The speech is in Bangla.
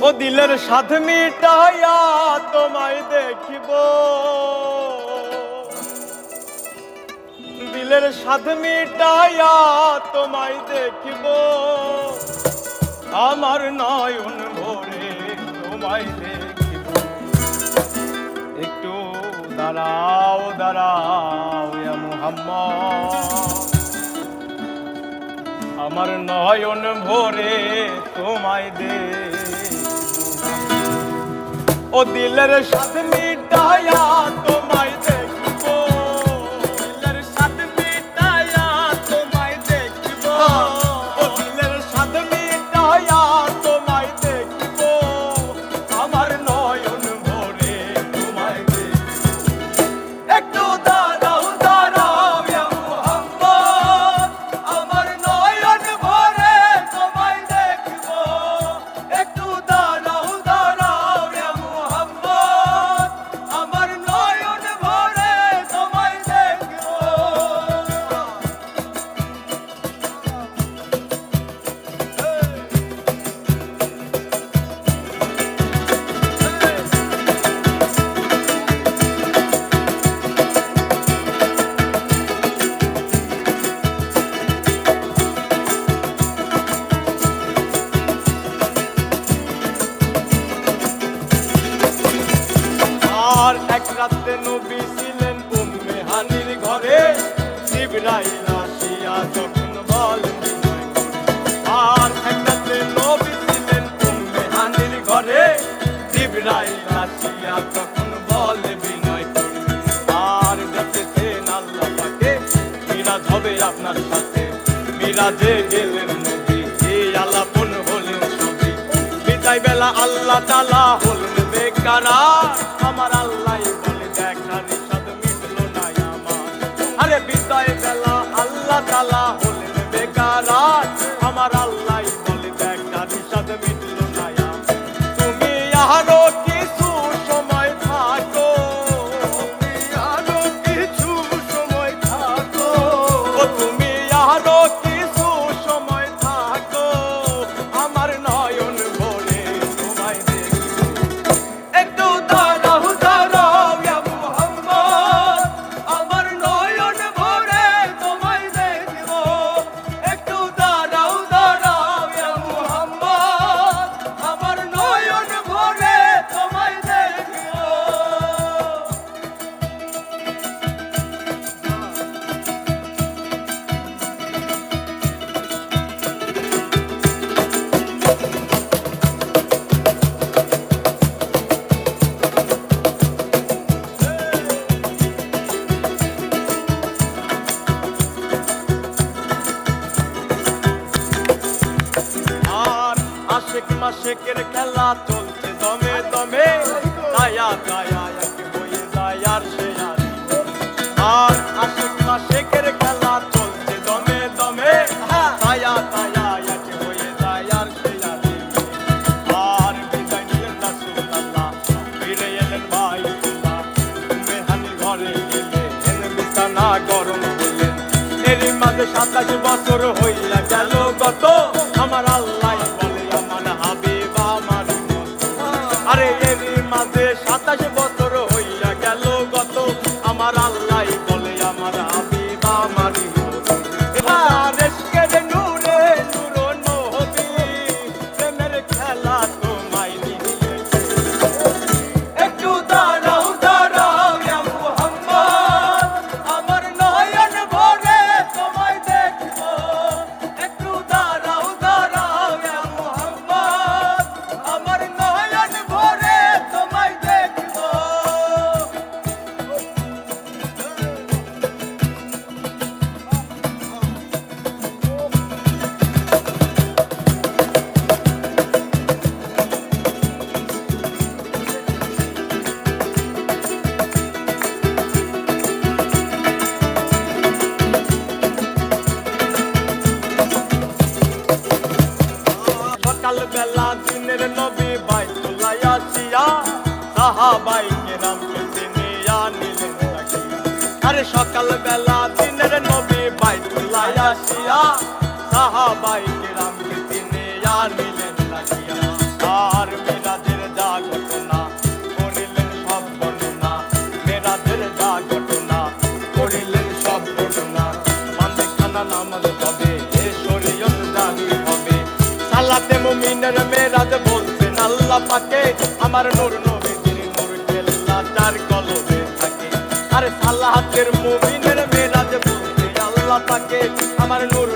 ও দিলের স্বাদ মিটাইয়া তোমায় দেখিব, দিলের স্বাদ মিটাইয়া তোমায় দেখিব, আমার নয়ন ভরে তোমায় দেখিব। একটু দাঁড়াও দাঁড়াও ইয়া মুহাম্মদ, আমার নয়ন ভরে তোমায় দেখিব। ও দিলের স্বাদ মিটাইয়া তোমায় দেখিব, দিলের স্বাদ মিটাইয়া তোমায় দেখিব, ও দিলের স্বাদ মিটাইয়া তোমায় দেখিব, আমার নয়ন ভরে তোমায় দেখিব। একটু দাঁড়াও দাঁড়াও ইয়া মুহাম্মদ, আমার নয়ন ভরে তোমায় দেখিব। একটু দাঁড়াও দাঁড়াও ইয়া মুহাম্মদ, আমার নয়ন ভরে তোমায় দেখিব। আর এক রাতে নবী ছিলেন উম্মে হানির ঘরে, জিবরাইল আসিয়া যখন বলেন বিনয় করে। আর এক রাতে নবী ছিলেন উম্মে হানির ঘরে, জিবরাইল আসিয়া যখন বলে বিনয় করে। আর দেখেছেন আল্লাহ পাকে মিরাজ হবে আপনার সাথে, মিরাজে গেলেন নবী এই আলাপন হলেন সবই। বিদায় বেলা আল্লাহ তাআলা হলেন বেকারার, আমার আল্লাহ বলে দেখার স্বাদ মিটলো না আমার। আরে বিদায় বেলা আল্লাহ তাআলা হলেন বেকারার, আমার আল্লাহ বলে দেখার স্বাদ মিটলো না আমার। তুমি আরো কিছু সময় থাকো, তুমি আরো কিছু সময় থাকো, ও তুমি আরো কিছু সময় থাকো, আমার নয়ন ভরে তোমায় দেখিব। একটু দাঁড়াও দাঁড়াও ইয়া মুহাম্মদ, আমার নয়ন ভরে তোমায় দেখিব। একটু দাঁড়াও দাঁড়াও ইয়া মুহাম্মদ, আমার নয়ন ভরে তোমায় দেখিব। আর আশেক মাশেকের খেলা চলছে দমে দমে, দায়া দায়া এক হয়ে যায় আর সে আর। আর আশেক মাশেকের খেলা চলছে দমে দমে, দায়া দায়া এক হয়ে যায় আর সে আর। আর বিদায় নিলেন রাসূলুল্লাহ, ফিরে এলেন বাইতুল্লাহ, উম্মে হানির ঘরে গেলেন বিছানা গরম করলেন। এরই মাঝে 27 বছর হইয়া গেল গত, আমার আল্লাহ বলে আমার হাবিব আমার মতো। আরে এরই মাঝে 27 বছর হইয়া গেল গত, আমার আল্লাহ বলে আমার হাবিব আমার মতো। এবার এসকের নূরে নূর নবী, প্রেমের খেলা তোমায় নিয়ে। একটু দাঁড়াও দাঁড়াও ইয়া মুহাম্মদ, আমার নয়ন ভরে তোমায় দেখিব। একটু দাঁড়াও দাঁড়াও ইয়া মুহাম্মদ, আমার নয়ন ভরে তোমায় দেখিব। সকালবেলা দিনের নবী বাইতুল্লাহ আসিয়া, সাহাবাই কেরামকে চিনিয়া নিলেন তাকিয়া। আরে সকালবেলা দিনের নবী বাইতুল্লাহ আসিয়া, সাহাবাই কেরামকে চিনিয়া নিলেন তাকিয়া। আর আল্লাহ পাকে আমার নূর নবীজির নূর কেল্লা চার কলবে থাকে আরে সালাতের মুমিনের মেরাজ বলতে আল্লাহ পাকে আমার নূর